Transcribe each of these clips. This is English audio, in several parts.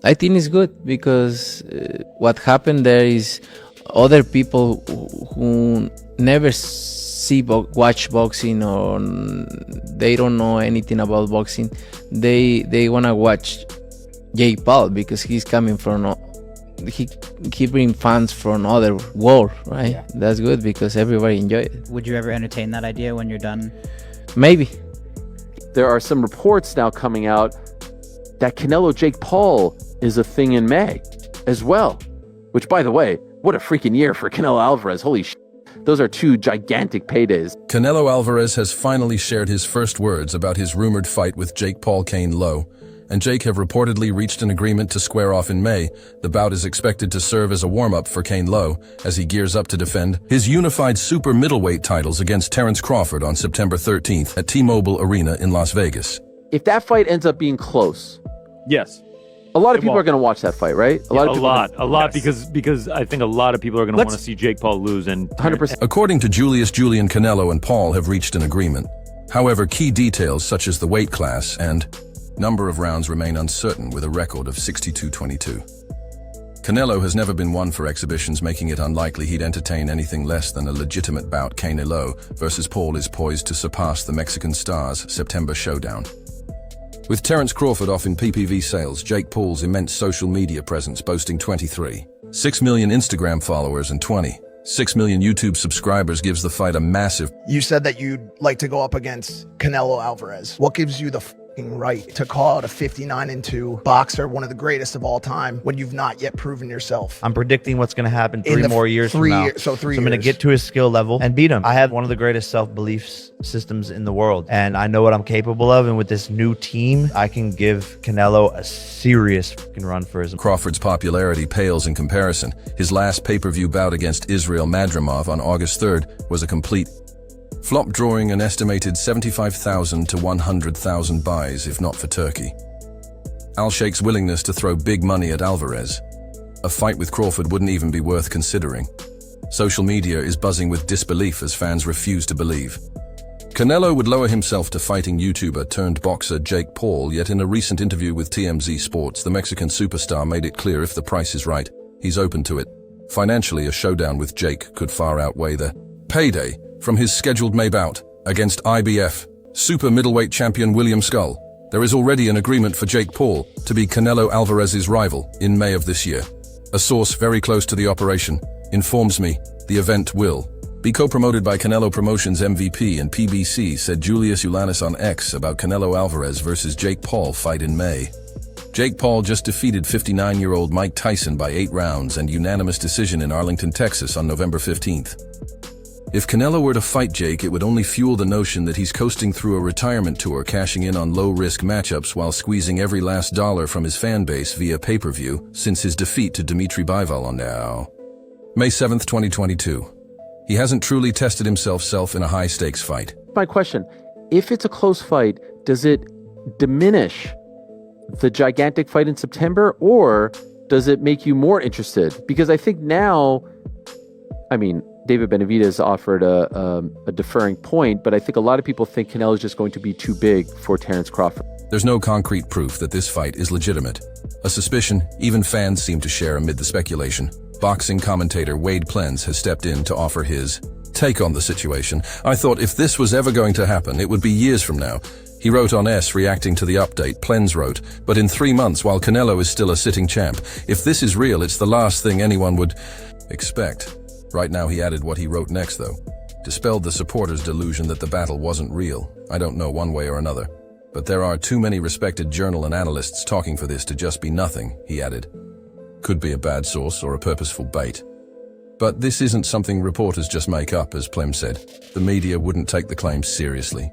I think it's good because what happened there is other people who never watch boxing or they don't know anything about boxing, they wanna watch Jake Paul because he's coming from he bring fans from other world, right? Yeah. That's good because everybody enjoy it. Would you ever entertain that idea when you're done? Maybe. There are some reports now coming out that Canelo Jake Paul is a thing in May as well, which, by the way, what a freaking year for Canelo Alvarez. Holy shit. Those are two gigantic paydays. Canelo Alvarez has finally shared his first words about his rumored fight with Jake Paul Canelo, and Jake have reportedly reached an agreement to square off in May. The bout is expected to serve as a warm-up for Canelo as he gears up to defend his unified super middleweight titles against Terence Crawford on September 13th at T-Mobile Arena in Las Vegas. If that fight ends up being close, yes, a lot of people are going to watch that fight, right? A lot, because I think a lot of people are going to want to see Jake Paul lose. And 100%. According to Julius, Julian, Canelo, and Paul have reached an agreement. However, key details such as the weight class and number of rounds remain uncertain, with a record of 62-22. Canelo has never been one for exhibitions, making it unlikely he'd entertain anything less than a legitimate bout. Canelo versus Paul is poised to surpass the Mexican Star's September showdown. With Terence Crawford off in PPV sales, Jake Paul's immense social media presence boasting 23.6 million Instagram followers and 26 million YouTube subscribers gives the fight a massive... You said that you'd like to go up against Canelo Alvarez. What gives you the right to call out a 59-2 boxer, one of the greatest of all time, when you've not yet proven yourself? I'm predicting what's going to happen 3 more years from now. So I'm going to get to his skill level and beat him. I have one of the greatest self-belief systems in the world, and I know what I'm capable of. And with this new team, I can give Canelo a serious run for his... Crawford's popularity pales in comparison. His last pay-per-view bout against Israel Madrimov on August 3rd was a complete flop, drawing an estimated 75,000 to 100,000 buys, if not for Turkey. Al-Sheikh's willingness to throw big money at Alvarez. A fight with Crawford wouldn't even be worth considering. Social media is buzzing with disbelief as fans refuse to believe. Canelo would lower himself to fighting YouTuber turned boxer Jake Paul, yet in a recent interview with TMZ Sports, the Mexican superstar made it clear if the price is right, he's open to it. Financially, a showdown with Jake could far outweigh the payday from his scheduled May bout against IBF super middleweight champion William Skull. There is already an agreement for Jake Paul to be Canelo Alvarez's rival in May of this year. A source very close to the operation informs me the event will be co-promoted by Canelo Promotions MVP and PBC, said Julius Ulanis on X about Canelo Alvarez versus Jake Paul fight in May. Jake Paul just defeated 59-year-old Mike Tyson by 8 rounds and unanimous decision in Arlington, Texas on November 15th. If Canelo were to fight Jake, it would only fuel the notion that he's coasting through a retirement tour, cashing in on low-risk matchups while squeezing every last dollar from his fan base via pay-per-view since his defeat to Dmitry Bivol on May 7th, 2022. He hasn't truly tested himself in a high-stakes fight. My question, if it's a close fight, does it diminish the gigantic fight in September, or does it make you more interested? Because I think now, David Benavidez offered a deferring point, but I think a lot of people think Canelo is just going to be too big for Terence Crawford. There's no concrete proof that this fight is legitimate. A suspicion even fans seem to share amid the speculation. Boxing commentator Wade Plens has stepped in to offer his take on the situation. I thought if this was ever going to happen, it would be years from now. He wrote on S, reacting to the update. Plens wrote, but in 3 months, while Canelo is still a sitting champ, if this is real, it's the last thing anyone would expect. Right now, he added what he wrote next, though. Dispelled the supporters' delusion that the battle wasn't real. I don't know one way or another. But there are too many respected journal and analysts talking for this to just be nothing, he added. Could be a bad source or a purposeful bait. But this isn't something reporters just make up, as Plem said. The media wouldn't take the claims seriously.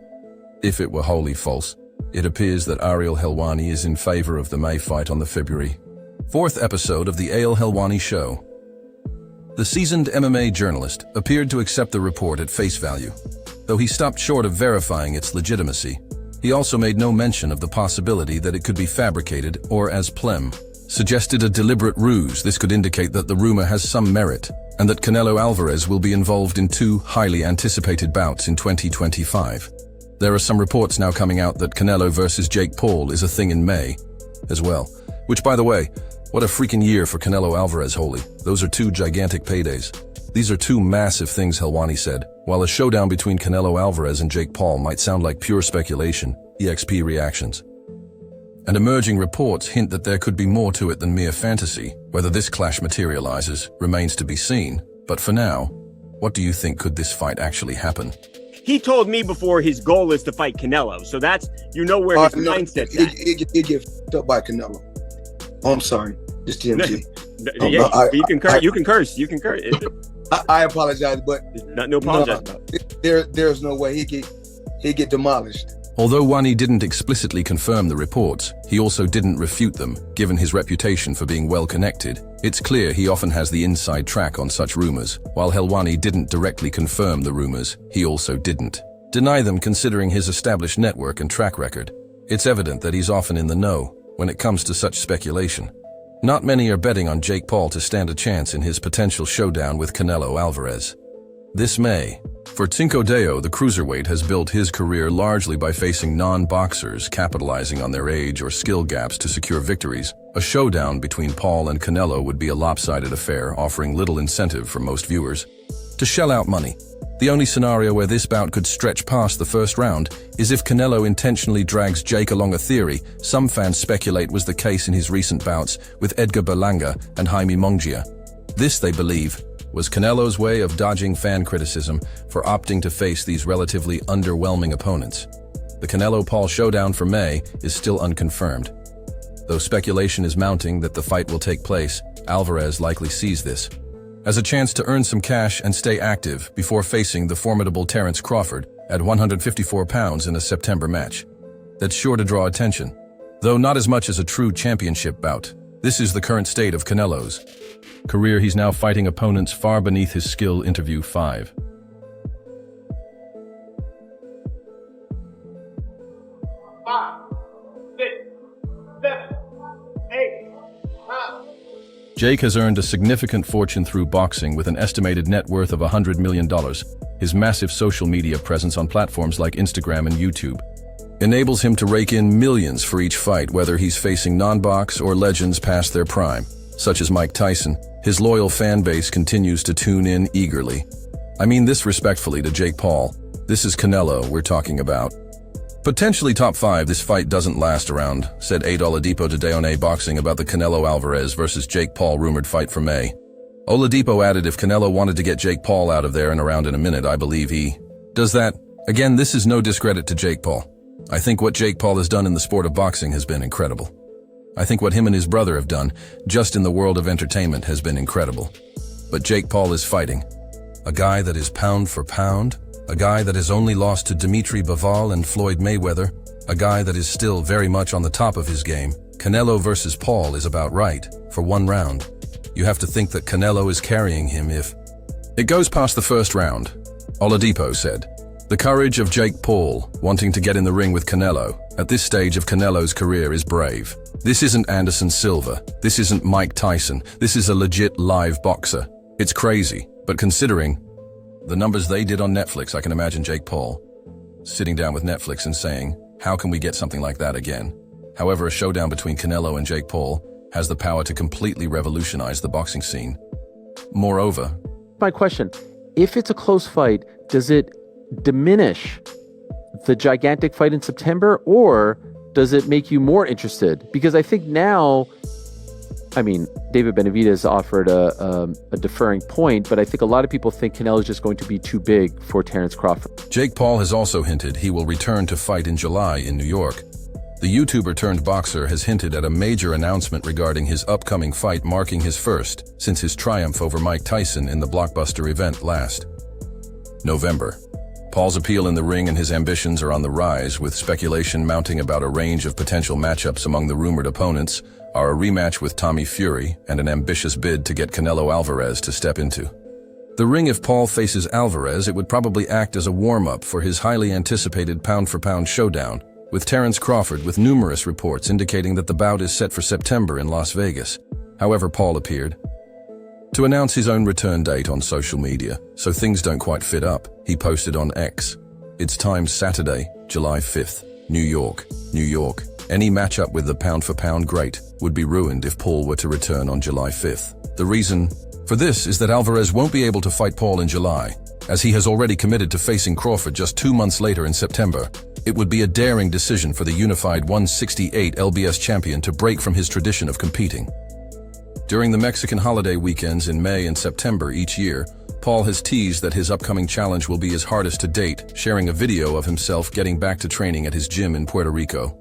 If it were wholly false, it appears that Ariel Helwani is in favor of the May fight on the February 4th episode of The Ariel Helwani Show. The seasoned MMA journalist appeared to accept the report at face value, though he stopped short of verifying its legitimacy. He also made no mention of the possibility that it could be fabricated or, as Plem suggested, a deliberate ruse. This could indicate that the rumor has some merit and that Canelo Alvarez will be involved in 2 highly anticipated bouts in 2025. There are some reports now coming out that Canelo versus Jake Paul is a thing in May. as well. Which, by the way, what a freaking year for Canelo Alvarez, holy. Those are two gigantic paydays. These are two massive things, Helwani said. While a showdown between Canelo Alvarez and Jake Paul might sound like pure speculation, EXP reactions. And emerging reports hint that there could be more to it than mere fantasy. Whether this clash materializes remains to be seen. But for now, what do you think, could this fight actually happen? He told me before his goal is to fight Canelo. So that's, where his mindset's at. It get f***ed up by Canelo. Oh, I'm sorry. This TMG. You can curse. I apologize, but Nothing to apologize about. There's no way he get demolished. Although Wani didn't explicitly confirm the reports, he also didn't refute them. Given his reputation for being well-connected, it's clear he often has the inside track on such rumors. While Helwani didn't directly confirm the rumors, he also didn't deny them, considering his established network and track record. It's evident that he's often in the know when it comes to such speculation. Not many are betting on Jake Paul to stand a chance in his potential showdown with Canelo Alvarez this May. For Cinco Deo, the cruiserweight has built his career largely by facing non-boxers, capitalizing on their age or skill gaps to secure victories. A showdown between Paul and Canelo would be a lopsided affair, offering little incentive for most viewers to shell out money. The only scenario where this bout could stretch past the first round is if Canelo intentionally drags Jake along, a theory some fans speculate was the case in his recent bouts with Edgar Berlanga and Jaime Munguia. This, they believe, was Canelo's way of dodging fan criticism for opting to face these relatively underwhelming opponents. The Canelo-Paul showdown for May is still unconfirmed. Though speculation is mounting that the fight will take place, Alvarez likely sees this as a chance to earn some cash and stay active before facing the formidable Terence Crawford at 154 pounds in a September match. That's sure to draw attention, though not as much as a true championship bout. This is the current state of Canelo's career. He's now fighting opponents far beneath his skill. Interview 5. Jake has earned a significant fortune through boxing, with an estimated net worth of $100 million. His massive social media presence on platforms like Instagram and YouTube enables him to rake in millions for each fight, whether he's facing non-box or legends past their prime, such as Mike Tyson. His loyal fan base continues to tune in eagerly. I mean this respectfully to Jake Paul. This is Canelo we're talking about. Potentially top 5, this fight doesn't last around, said Oladipo to Deone Boxing about the Canelo Alvarez versus Jake Paul rumored fight for May. Oladipo added, if Canelo wanted to get Jake Paul out of there and around in a minute, I believe he does that. Again, this is no discredit to Jake Paul. I think what Jake Paul has done in the sport of boxing has been incredible. I think what him and his brother have done, just in the world of entertainment, has been incredible. But Jake Paul is fighting a guy that is pound for pound, a guy that has only lost to Dimitri Bivol and Floyd Mayweather, a guy that is still very much on the top of his game. Canelo versus Paul is about right for one round. You have to think that Canelo is carrying him if it goes past the first round, Oladipo said. The courage of Jake Paul wanting to get in the ring with Canelo at this stage of Canelo's career is brave. This isn't Anderson Silva. This isn't Mike Tyson. This is a legit live boxer. It's crazy, but considering the numbers they did on Netflix, I can imagine Jake Paul sitting down with Netflix and saying, how can we get something like that again? However, a showdown between Canelo and Jake Paul has the power to completely revolutionize the boxing scene. Moreover, my question, if it's a close fight, does it diminish the gigantic fight in September, or does it make you more interested? Because I think now, I mean, David Benavidez offered a deferring point, but I think a lot of people think Canelo is just going to be too big for Terence Crawford. Jake Paul has also hinted he will return to fight in July in New York. The YouTuber-turned-boxer has hinted at a major announcement regarding his upcoming fight, marking his first since his triumph over Mike Tyson in the blockbuster event last November. Paul's appeal in the ring and his ambitions are on the rise, with speculation mounting about a range of potential matchups. Among the rumored opponents are a rematch with Tommy Fury and an ambitious bid to get Canelo Alvarez to step into the ring. If Paul faces Alvarez, it would probably act as a warm-up for his highly anticipated pound-for-pound showdown with Terence Crawford, with numerous reports indicating that the bout is set for September in Las Vegas. However, Paul appeared to announce his own return date on social media, so things don't quite fit up. He posted on X, "It's time, Saturday, July 5th, New York, New York. Any matchup with the pound-for-pound great would be ruined if Paul were to return on July 5th. The reason for this is that Alvarez won't be able to fight Paul in July, as he has already committed to facing Crawford just 2 months later in September. It would be a daring decision for the unified 168 LBS champion to break from his tradition of competing. During the Mexican holiday weekends in May and September each year, Paul has teased that his upcoming challenge will be his hardest to date, sharing a video of himself getting back to training at his gym in Puerto Rico.